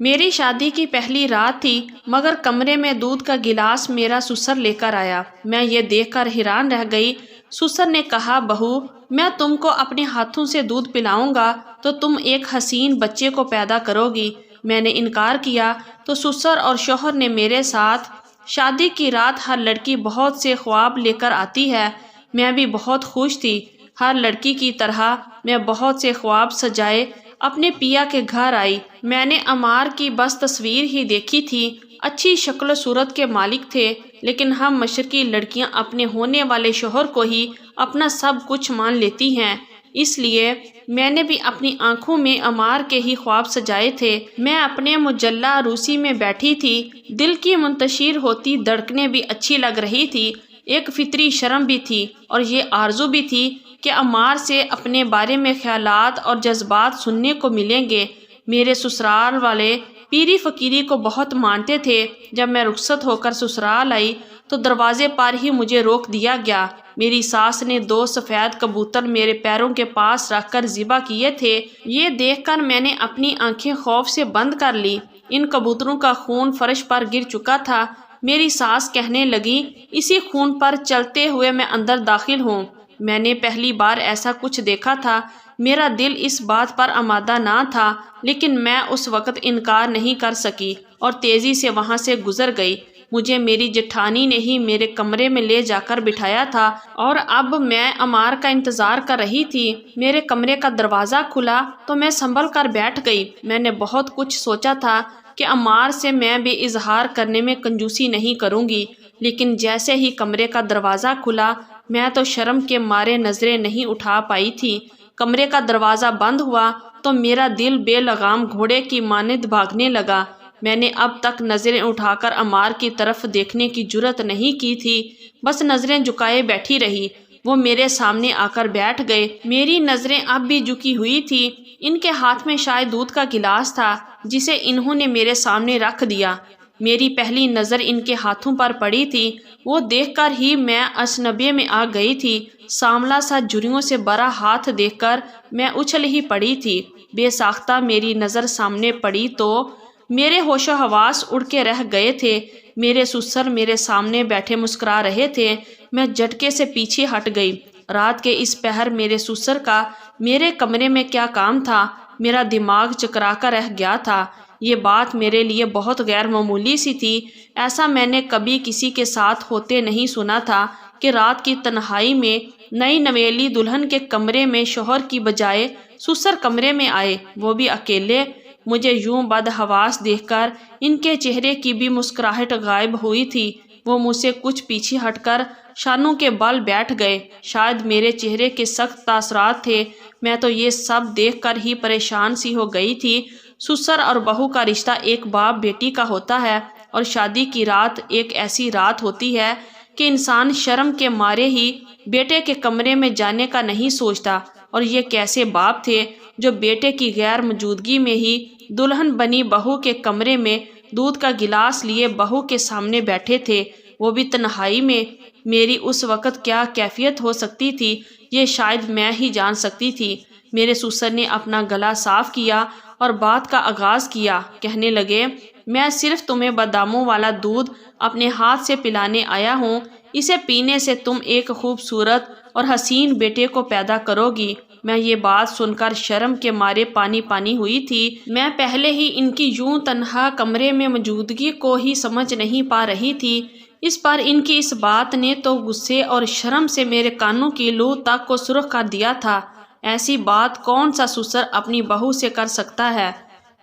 میری شادی کی پہلی رات تھی مگر کمرے میں دودھ کا گلاس میرا سسر لے کر آیا۔ میں یہ دیکھ کر حیران رہ گئی۔ سسر نے کہا، بہو میں تم کو اپنے ہاتھوں سے دودھ پلاؤں گا تو تم ایک حسین بچے کو پیدا کرو گی۔ میں نے انکار کیا تو سسر اور شوہر نے میرے ساتھ شادی کی رات ہر لڑکی بہت سے خواب لے کر آتی ہے، میں بھی بہت خوش تھی۔ ہر لڑکی کی طرح میں بہت سے خواب سجائے اپنے پیا کے گھر آئی۔ میں نے عمار کی بس تصویر ہی دیکھی تھی، اچھی شکل و صورت کے مالک تھے، لیکن ہم مشرقی لڑکیاں اپنے ہونے والے شوہر کو ہی اپنا سب کچھ مان لیتی ہیں، اس لیے میں نے بھی اپنی آنکھوں میں عمار کے ہی خواب سجائے تھے۔ میں اپنے مجلہ عروسی میں بیٹھی تھی، دل کی منتشر ہوتی دھڑکنیں بھی اچھی لگ رہی تھی، ایک فطری شرم بھی تھی اور یہ آرزو بھی تھی کہ عمار سے اپنے بارے میں خیالات اور جذبات سننے کو ملیں گے۔ میرے سسرال والے پیری فقیری کو بہت مانتے تھے۔ جب میں رخصت ہو کر سسرال آئی تو دروازے پر ہی مجھے روک دیا گیا۔ میری ساس نے 2 سفید کبوتر میرے پیروں کے پاس رکھ کر ذبح کیے تھے۔ یہ دیکھ کر میں نے اپنی آنکھیں خوف سے بند کر لی۔ ان کبوتروں کا خون فرش پر گر چکا تھا۔ میری ساس کہنے لگی، اسی خون پر چلتے ہوئے میں اندر داخل ہوں۔ میں نے پہلی بار ایسا کچھ دیکھا تھا۔ میرا دل اس بات پر آمادہ نہ تھا، لیکن میں اس وقت انکار نہیں کر سکی اور تیزی سے وہاں سے گزر گئی۔ مجھے میری جٹھانی نے ہی میرے کمرے میں لے جا کر بٹھایا تھا اور اب میں عمار کا انتظار کر رہی تھی۔ میرے کمرے کا دروازہ کھلا تو میں سنبھل کر بیٹھ گئی۔ میں نے بہت کچھ سوچا تھا کہ عمار سے میں بے اظہار کرنے میں کنجوسی نہیں کروں گی، لیکن جیسے ہی کمرے کا دروازہ کھلا میں تو شرم کے مارے نظریں نہیں اٹھا پائی تھی۔ کمرے کا دروازہ بند ہوا تو میرا دل بے لگام گھوڑے کی مانند بھاگنے لگا۔ میں نے اب تک نظریں اٹھا کر عمار کی طرف دیکھنے کی جرات نہیں کی تھی، بس نظریں جھکائے بیٹھی رہی۔ وہ میرے سامنے آ کر بیٹھ گئے۔ میری نظریں اب بھی جھکی ہوئی تھی۔ ان کے ہاتھ میں شاید دودھ کا گلاس تھا جسے انہوں نے میرے سامنے رکھ دیا۔ میری پہلی نظر ان کے ہاتھوں پر پڑی تھی، وہ دیکھ کر ہی میں اجنبی میں آ گئی تھی۔ سانولا سا جھریوں سے بھرا ہاتھ دیکھ کر میں اچھل ہی پڑی تھی۔ بے ساختہ میری نظر سامنے پڑی تو میرے ہوش و حواس اڑ کے رہ گئے تھے۔ میرے سسر میرے سامنے بیٹھے مسکرا رہے تھے۔ میں جھٹکے سے پیچھے ہٹ گئی۔ رات کے اس پہر میرے سسر کا میرے کمرے میں کیا کام تھا؟ میرا دماغ چکرا کر رہ گیا تھا۔ یہ بات میرے لیے بہت غیر معمولی سی تھی۔ ایسا میں نے کبھی کسی کے ساتھ ہوتے نہیں سنا تھا کہ رات کی تنہائی میں نئی نویلی دلہن کے کمرے میں شوہر کی بجائے سسر کمرے میں آئے، وہ بھی اکیلے۔ مجھے یوں بدحواس دیکھ کر ان کے چہرے کی بھی مسکراہٹ غائب ہوئی تھی۔ وہ مجھ سے کچھ پیچھے ہٹ کر شانوں کے بل بیٹھ گئے۔ شاید میرے چہرے کے سخت تاثرات تھے، میں تو یہ سب دیکھ کر ہی پریشان سی ہو گئی تھی۔ سسر اور بہو کا رشتہ ایک باپ بیٹی کا ہوتا ہے، اور شادی کی رات ایک ایسی رات ہوتی ہے کہ انسان شرم کے مارے ہی بیٹے کے کمرے میں جانے کا نہیں سوچتا۔ اور یہ کیسے باپ تھے جو بیٹے کی غیر موجودگی میں ہی دلہن بنی بہو کے کمرے میں دودھ کا گلاس لیے بہو کے سامنے بیٹھے تھے، وہ بھی تنہائی میں۔ میری اس وقت کیا کیفیت ہو سکتی تھی یہ شاید میں ہی جان سکتی تھی۔ میرے سسر نے اپنا گلا صاف کیا اور بات کا آغاز کیا۔ کہنے لگے، میں صرف تمہیں باداموں والا دودھ اپنے ہاتھ سے پلانے آیا ہوں، اسے پینے سے تم ایک خوبصورت اور حسین بیٹے کو پیدا کرو گی۔ میں یہ بات سن کر شرم کے مارے پانی پانی ہوئی تھی۔ میں پہلے ہی ان کی یوں تنہا کمرے میں موجودگی کو ہی سمجھ نہیں پا رہی تھی، اس پر ان کی اس بات نے تو غصے اور شرم سے میرے کانوں کی لو تک کو سرخ کر دیا تھا۔ ایسی بات کون سا سسر اپنی بہو سے کر سکتا ہے؟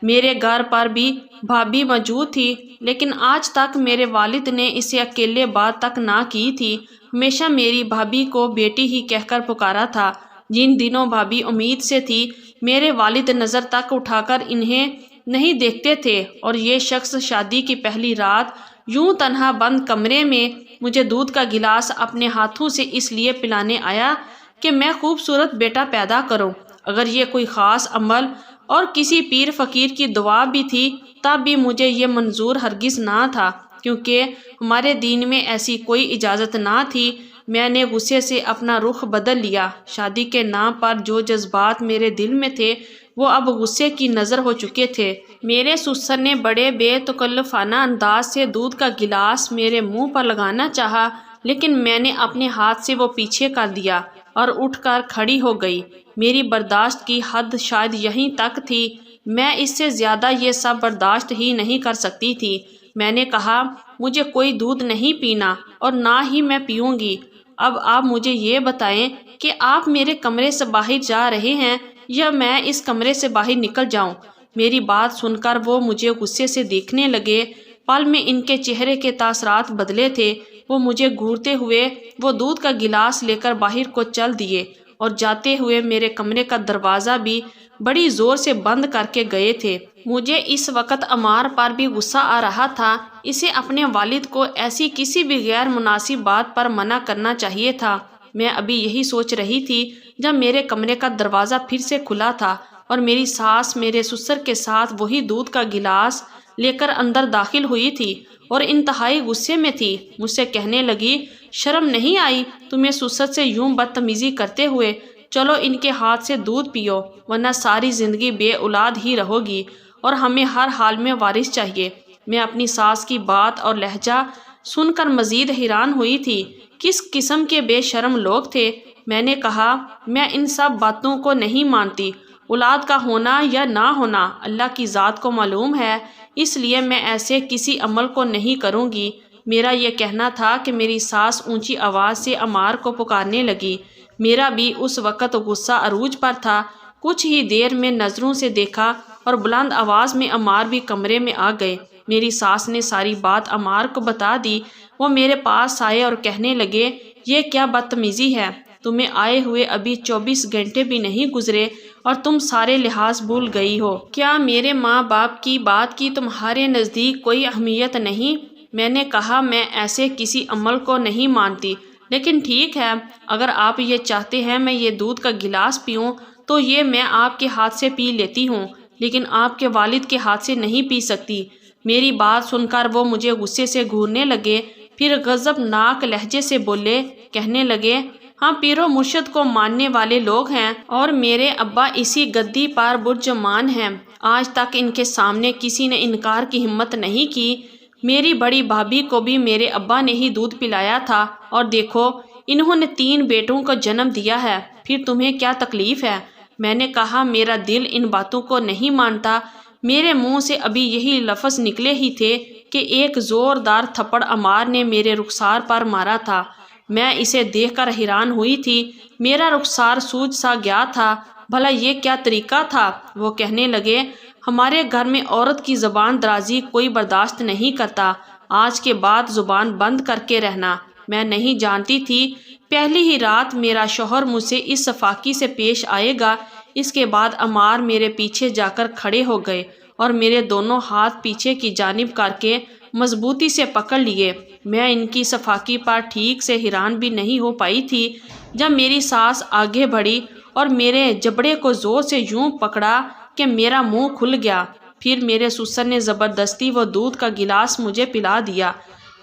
میرے گھر پر بھی بھابھی موجود تھی، لیکن آج تک میرے والد نے اسے اکیلے بات تک نہ کی تھی۔ ہمیشہ میری بھابھی کو بیٹی ہی کہہ کر پکارا تھا۔ جن دنوں بھابھی امید سے تھی، میرے والد نظر تک اٹھا کر انہیں نہیں دیکھتے تھے، اور یہ شخص شادی کی پہلی رات یوں تنہا بند کمرے میں مجھے دودھ کا گلاس اپنے ہاتھوں سے اس لیے پلانے آیا کہ میں خوبصورت بیٹا پیدا کروں۔ اگر یہ کوئی خاص عمل اور کسی پیر فقیر کی دعا بھی تھی تب بھی مجھے یہ منظور ہرگز نہ تھا، کیونکہ ہمارے دین میں ایسی کوئی اجازت نہ تھی۔ میں نے غصے سے اپنا رخ بدل لیا۔ شادی کے نام پر جو جذبات میرے دل میں تھے وہ اب غصے کی نظر ہو چکے تھے۔ میرے سسر نے بڑے بے تکلفانہ انداز سے دودھ کا گلاس میرے منہ پر لگانا چاہا، لیکن میں نے اپنے ہاتھ سے وہ پیچھے کر دیا اور اٹھ کر کھڑی ہو گئی۔ میری برداشت کی حد شاید یہیں تک تھی، میں اس سے زیادہ یہ سب برداشت ہی نہیں کر سکتی تھی۔ میں نے کہا، مجھے کوئی دودھ نہیں پینا اور نہ ہی میں پیوں گی۔ اب آپ مجھے یہ بتائیں کہ آپ میرے کمرے سے باہر جا رہے ہیں یا میں اس کمرے سے باہر نکل جاؤں؟ میری بات سن کر وہ مجھے غصے سے دیکھنے لگے۔ پل میں ان کے چہرے کے تاثرات بدلے تھے۔ وہ مجھے گھورتے ہوئے وہ دودھ کا گلاس لے کر باہر کو چل دیے اور جاتے ہوئے میرے کمرے کا دروازہ بھی بڑی زور سے بند کر کے گئے تھے۔ مجھے اس وقت عمار پر بھی غصہ آ رہا تھا۔ اسے اپنے والد کو ایسی کسی بھی غیر مناسب بات پر منع کرنا چاہیے تھا۔ میں ابھی یہی سوچ رہی تھی جب میرے کمرے کا دروازہ پھر سے کھلا تھا اور میری ساس میرے سسر کے ساتھ وہی دودھ کا گلاس لے کر اندر داخل ہوئی تھی اور انتہائی غصے میں تھی۔ مجھ سے کہنے لگی، شرم نہیں آئی تمہیں سسر سے یوں بدتمیزی کرتے ہوئے؟ چلو ان کے ہاتھ سے دودھ پیو، ورنہ ساری زندگی بے اولاد ہی رہو گی اور ہمیں ہر حال میں وارث چاہیے۔ میں اپنی ساس کی بات اور لہجہ سن کر مزید حیران ہوئی تھی۔ کس قسم کے بے شرم لوگ تھے؟ میں نے کہا، میں ان سب باتوں کو نہیں مانتی۔ اولاد کا ہونا یا نہ ہونا اللہ کی ذات کو معلوم ہے، اس لیے میں ایسے کسی عمل کو نہیں کروں گی۔ میرا یہ کہنا تھا کہ میری ساس اونچی آواز سے عمار کو پکارنے لگی۔ میرا بھی اس وقت غصہ عروج پر تھا۔ کچھ ہی دیر میں نظروں سے دیکھا اور بلند آواز میں عمار بھی کمرے میں آ گئے۔ میری ساس نے ساری بات عمار کو بتا دی۔ وہ میرے پاس آئے اور کہنے لگے، یہ کیا بدتمیزی ہے؟ تمہیں آئے ہوئے ابھی 24 گھنٹے بھی نہیں گزرے اور تم سارے لحاظ بھول گئی ہو۔ کیا میرے ماں باپ کی بات کی تمہارے نزدیک کوئی اہمیت نہیں؟ میں نے کہا، میں ایسے کسی عمل کو نہیں مانتی، لیکن ٹھیک ہے، اگر آپ یہ چاہتے ہیں میں یہ دودھ کا گلاس پیوں تو یہ میں آپ کے ہاتھ سے پی لیتی ہوں، لیکن آپ کے والد کے ہاتھ سے نہیں پی سکتی۔ میری بات سن کر وہ مجھے غصے سے گھورنے لگے، پھر غضبناک لہجے سے بولے، کہنے لگے، ہاں پیر و مرشد کو ماننے والے لوگ ہیں اور میرے ابا اسی گدی پر برجمان ہیں۔ آج تک ان کے سامنے کسی نے انکار کی ہمت نہیں کی۔ میری بڑی بھابھی کو بھی میرے ابا نے ہی دودھ پلایا تھا اور دیکھو انہوں نے 3 بیٹوں کو جنم دیا ہے، پھر تمہیں کیا تکلیف ہے؟ میں نے کہا، میرا دل ان باتوں کو نہیں مانتا۔ میرے منہ سے ابھی یہی لفظ نکلے ہی تھے کہ ایک زوردار تھپڑ عمار نے میرے رخسار پر مارا تھا۔ میں اسے دیکھ کر حیران ہوئی تھی۔ میرا رخسار سوج سا گیا تھا۔ بھلا یہ کیا طریقہ تھا؟ وہ کہنے لگے، ہمارے گھر میں عورت کی زبان درازی کوئی برداشت نہیں کرتا۔ آج کے بعد زبان بند کر کے رہنا۔ میں نہیں جانتی تھی پہلی ہی رات میرا شوہر مجھ سے اس صفاقی سے پیش آئے گا۔ اس کے بعد عمار میرے پیچھے جا کر کھڑے ہو گئے اور میرے دونوں ہاتھ پیچھے کی جانب کر کے مضبوطی سے پکڑ لیے۔ میں ان کی صفاقی پر ٹھیک سے حیران بھی نہیں ہو پائی تھی جب میری ساس آگے بڑھی اور میرے جبڑے کو زور سے یوں پکڑا کہ میرا منہ کھل گیا۔ پھر میرے سسر نے زبردستی وہ دودھ کا گلاس مجھے پلا دیا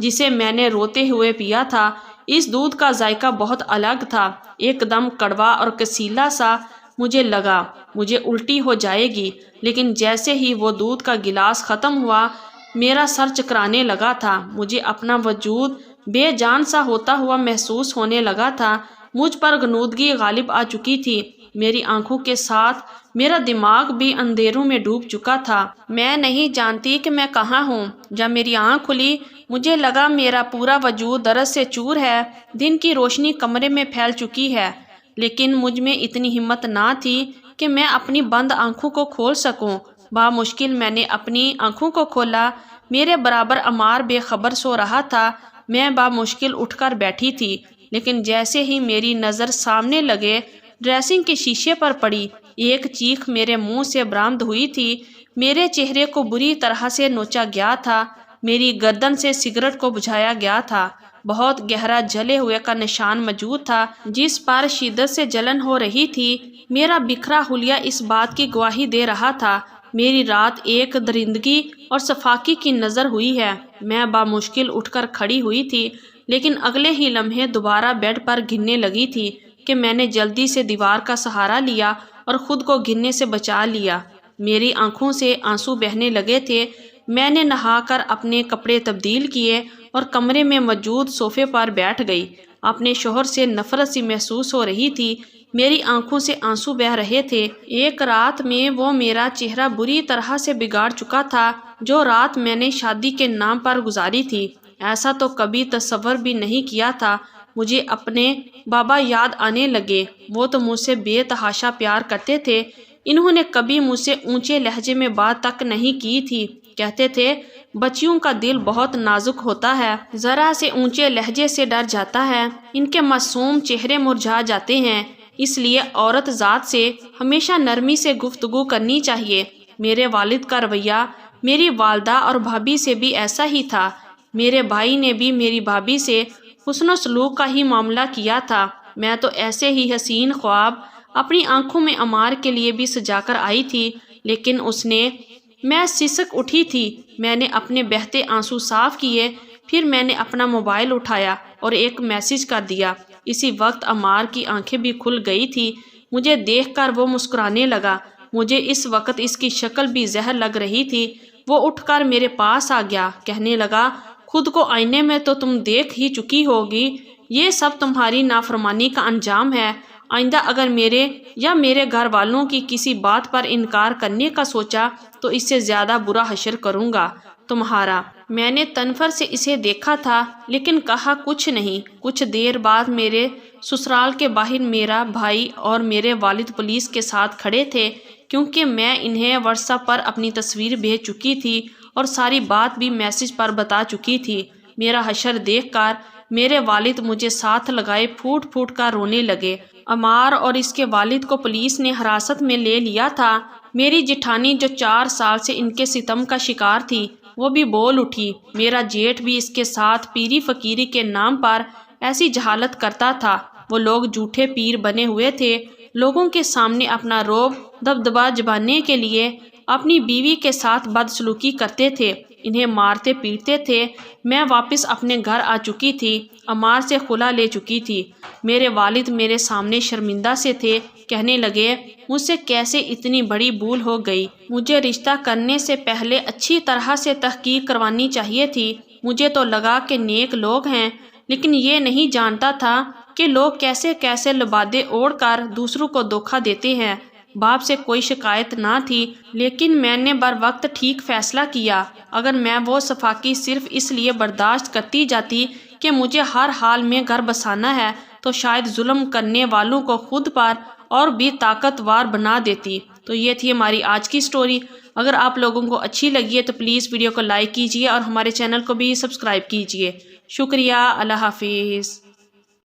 جسے میں نے روتے ہوئے پیا تھا۔ اس دودھ کا ذائقہ بہت الگ تھا، ایک دم کڑوا اور کسیلا سا۔ مجھے لگا مجھے الٹی ہو جائے گی، لیکن جیسے ہی وہ دودھ کا گلاس ختم ہوا میرا سر چکرانے لگا تھا۔ مجھے اپنا وجود بے جان سا ہوتا ہوا محسوس ہونے لگا تھا۔ مجھ پر غنودگی غالب آ چکی تھی۔ میری آنکھوں کے ساتھ میرا دماغ بھی اندھیروں میں ڈوب چکا تھا۔ میں نہیں جانتی کہ میں کہاں ہوں۔ جب میری آنکھ کھلی مجھے لگا میرا پورا وجود درد سے چور ہے۔ دن کی روشنی کمرے میں پھیل چکی ہے، لیکن مجھ میں اتنی ہمت نہ تھی کہ میں اپنی بند آنکھوں کو کھول سکوں۔ بامشکل میں نے اپنی آنکھوں کو کھولا۔ میرے برابر عمار بے خبر سو رہا تھا۔ میں بامشکل اٹھ کر بیٹھی تھی، لیکن جیسے ہی میری نظر سامنے لگے ڈریسنگ کے شیشے پر پڑی، ایک چیخ میرے منہ سے برآمد ہوئی تھی۔ میرے چہرے کو بری طرح سے نوچا گیا تھا، میری گردن سے سگریٹ کو بجھایا گیا تھا۔ بہت گہرا جلے ہوئے کا نشان موجود تھا جس پر شدت سے جلن ہو رہی تھی۔ میرا بکھرا حلیہ اس بات کی گواہی دے رہا تھا میری رات ایک درندگی اور صفاقی کی نظر ہوئی ہے۔ میں بامشکل اٹھ کر کھڑی ہوئی تھی، لیکن اگلے ہی لمحے دوبارہ بیڈ پر گرنے لگی تھی کہ میں نے جلدی سے دیوار کا سہارا لیا اور خود کو گرنے سے بچا لیا۔ میری آنکھوں سے آنسو بہنے لگے تھے۔ میں نے نہا کر اپنے کپڑے تبدیل کیے اور کمرے میں موجود صوفے پر بیٹھ گئی۔ اپنے شوہر سے نفرت سی محسوس ہو رہی تھی۔ میری آنکھوں سے آنسو بہہ رہے تھے۔ ایک رات میں وہ میرا چہرہ بری طرح سے بگاڑ چکا تھا، جو رات میں نے شادی کے نام پر گزاری تھی۔ ایسا تو کبھی تصور بھی نہیں کیا تھا۔ مجھے اپنے بابا یاد آنے لگے۔ وہ تو مجھ سے بے تحاشا پیار کرتے تھے۔ انہوں نے کبھی مجھ سے اونچے لہجے میں بات تک نہیں کی تھی۔ کہتے تھے بچیوں کا دل بہت نازک ہوتا ہے، ذرا سے اونچے لہجے سے ڈر جاتا ہے، ان کے معصوم چہرے مرجھا جاتے ہیں، اس لیے عورت ذات سے ہمیشہ نرمی سے گفتگو کرنی چاہیے۔ میرے والد کا رویہ میری والدہ اور بھابھی سے بھی ایسا ہی تھا۔ میرے بھائی نے بھی میری بھابھی سے حسن و سلوک کا ہی معاملہ کیا تھا۔ میں تو ایسے ہی حسین خواب اپنی آنکھوں میں عمار کے لیے بھی سجا کر آئی تھی، لیکن اس نے میں سسک اٹھی تھی۔ میں نے اپنے بہتے آنسو صاف کیے، پھر میں نے اپنا موبائل اٹھایا اور ایک میسج کر دیا۔ اسی وقت عمار کی آنکھیں بھی کھل گئی تھی۔ مجھے دیکھ کر وہ مسکرانے لگا۔ مجھے اس وقت اس کی شکل بھی زہر لگ رہی تھی۔ وہ اٹھ کر میرے پاس آ گیا، کہنے لگا خود کو آئینے میں تو تم دیکھ ہی چکی ہوگی، یہ سب تمہاری نافرمانی کا انجام ہے۔ آئندہ اگر میرے یا میرے گھر والوں کی کسی بات پر انکار کرنے کا سوچا تو اس سے زیادہ برا حشر کروں گا تمہارا۔ میں نے تنفر سے اسے دیکھا تھا لیکن کہا کچھ نہیں۔ کچھ دیر بعد میرے سسرال کے باہر میرا بھائی اور میرے والد پولیس کے ساتھ کھڑے تھے، کیونکہ میں انہیں واٹس ایپ پر اپنی تصویر بھیج چکی تھی اور ساری بات بھی میسج پر بتا چکی تھی۔ میرا حشر دیکھ کر میرے والد مجھے ساتھ لگائے پھوٹ پھوٹ کر رونے لگے۔ عمار اور اس کے والد کو پولیس نے حراست میں لے لیا تھا۔ میری جٹھانی جو 4 سال سے ان کے ستم کا شکار تھی، وہ بھی بول اٹھی۔ میرا جیٹھ بھی اس کے ساتھ پیری فقیری کے نام پر ایسی جہالت کرتا تھا۔ وہ لوگ جھوٹے پیر بنے ہوئے تھے، لوگوں کے سامنے اپنا رعب دبدبا جمانے کے لیے اپنی بیوی کے ساتھ بدسلوکی کرتے تھے، انہیں مارتے پیٹتے تھے۔ میں واپس اپنے گھر آ چکی تھی، عمار سے خلا لے چکی تھی۔ میرے والد میرے سامنے شرمندہ سے تھے، کہنے لگے مجھ سے کیسے اتنی بڑی بھول ہو گئی، مجھے رشتہ کرنے سے پہلے اچھی طرح سے تحقیق کروانی چاہیے تھی۔ مجھے تو لگا کہ نیک لوگ ہیں، لیکن یہ نہیں جانتا تھا کہ لوگ کیسے کیسے لبادے اوڑھ کر دوسروں کو دھوکہ دیتے ہیں۔ باپ سے کوئی شکایت نہ تھی، لیکن میں نے بر وقت ٹھیک فیصلہ کیا۔ اگر میں وہ صفاقی صرف اس لیے برداشت کرتی جاتی کہ مجھے ہر حال میں گھر بسانا ہے، تو شاید ظلم کرنے والوں کو خود پر اور بھی طاقتور بنا دیتی۔ تو یہ تھی ہماری آج کی سٹوری۔ اگر آپ لوگوں کو اچھی لگی ہے تو پلیز ویڈیو کو لائک کیجیے اور ہمارے چینل کو بھی سبسکرائب کیجیے۔ شکریہ، اللہ حافظ۔